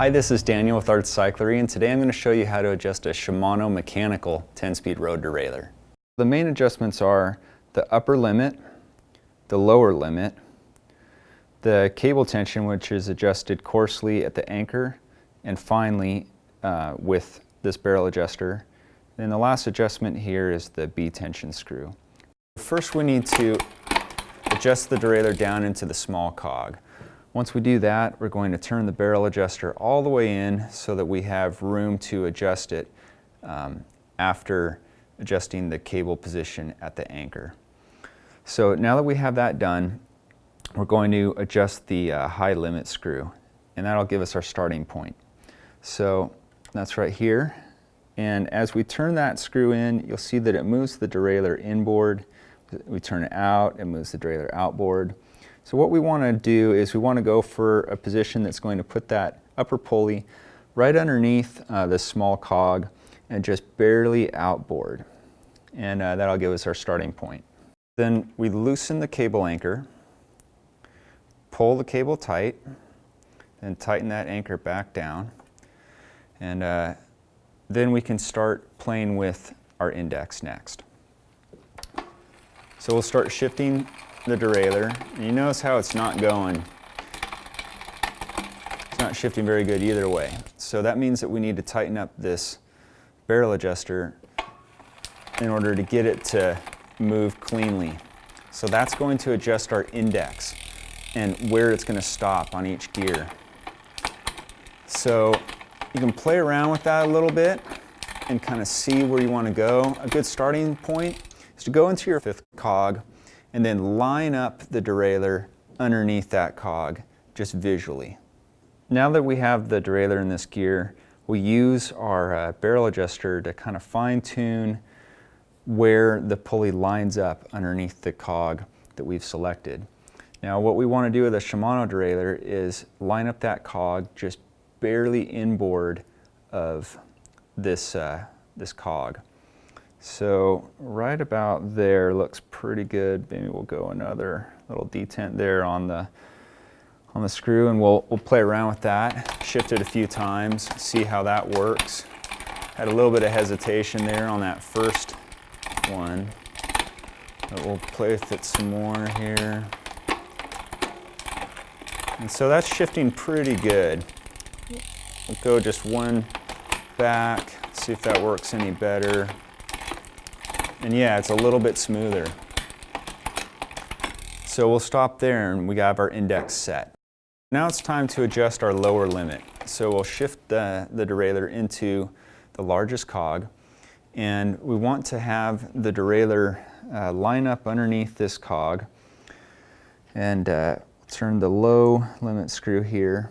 Hi, this is Daniel with Art Cyclery, and today I'm going to show you how to adjust a Shimano mechanical 10-speed road derailleur. The main adjustments are the upper limit, the lower limit, the cable tension, which is adjusted coarsely at the anchor and finely with this barrel adjuster. And the last adjustment here is the B tension screw. First we need to adjust the derailleur down into the small cog. Once we do that, we're going to turn the barrel adjuster all the way in so that we have room to adjust it after adjusting the cable position at the anchor. So now that we have that done, we're going to adjust the high limit screw, and that'll give us our starting point. So that's right here, and as we turn that screw in, you'll see that it moves the derailleur inboard. We turn it out, it moves the derailleur outboard. So what we want to do is we want to go for a position that's going to put that upper pulley right underneath this small cog and just barely outboard. And that'll give us our starting point. Then we loosen the cable anchor, pull the cable tight, and tighten that anchor back down. And then we can start playing with our index next. So we'll start shifting the derailleur, and you notice how it's not going. It's not shifting very good either way. So that means that we need to tighten up this barrel adjuster in order to get it to move cleanly. So that's going to adjust our index and where it's going to stop on each gear. So you can play around with that a little bit and kind of see where you want to go. A good starting point is to go into your fifth cog and then line up the derailleur underneath that cog, just visually. Now that we have the derailleur in this gear, we use our barrel adjuster to kind of fine-tune where the pulley lines up underneath the cog that we've selected. Now what we want to do with a Shimano derailleur is line up that cog just barely inboard of this cog. So right about there looks pretty good. Maybe we'll go another little detent there on the screw, and we'll play around with that, shift it a few times, see how that works. Had a little bit of hesitation there on that first one, but we'll play with it some more here. And so that's shifting pretty good. We'll go just one back, see if that works any better. And yeah, it's a little bit smoother. So we'll stop there and we have our index set. Now it's time to adjust our lower limit. So we'll shift the derailleur into the largest cog, and we want to have the derailleur line up underneath this cog, and turn the low limit screw here.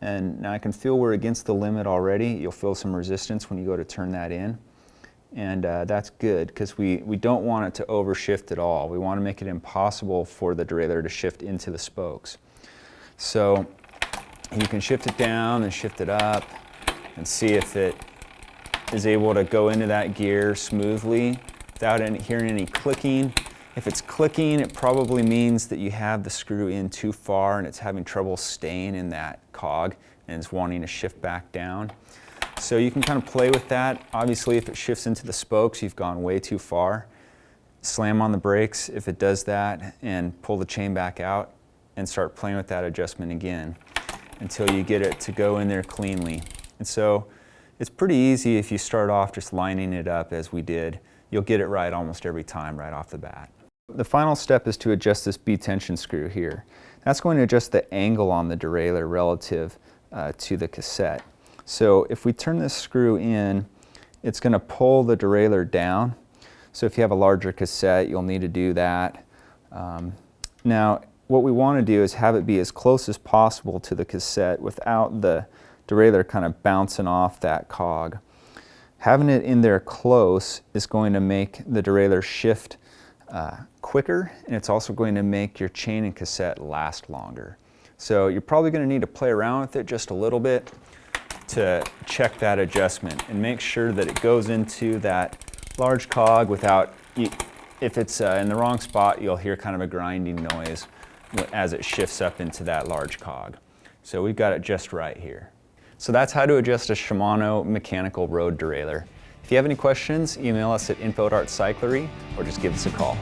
And now I can feel we're against the limit already. You'll feel some resistance when you go to turn that in. And that's good because we don't want it to overshift at all. We want to make it impossible for the derailleur to shift into the spokes. So you can shift it down and shift it up and see if it is able to go into that gear smoothly without hearing any clicking. If it's clicking, it probably means that you have the screw in too far and it's having trouble staying in that cog and it's wanting to shift back down. So you can kind of play with that. Obviously, if it shifts into the spokes, you've gone way too far. Slam on the brakes if it does that and pull the chain back out and start playing with that adjustment again until you get it to go in there cleanly. And so it's pretty easy if you start off just lining it up as we did. You'll get it right almost every time right off the bat. The final step is to adjust this B tension screw here. That's going to adjust the angle on the derailleur relative to the cassette. So if we turn this screw in, it's going to pull the derailleur down. So if you have a larger cassette, you'll need to do that. Now, what we want to do is have it be as close as possible to the cassette without the derailleur kind of bouncing off that cog. Having it in there close is going to make the derailleur shift quicker, and it's also going to make your chain and cassette last longer. So you're probably going to need to play around with it just a little bit to check that adjustment and make sure that it goes into that large cog without, if it's in the wrong spot, you'll hear kind of a grinding noise as it shifts up into that large cog. So we've got it just right here. So that's how to adjust a Shimano mechanical road derailleur. If you have any questions, email us at info@artcyclery or just give us a call.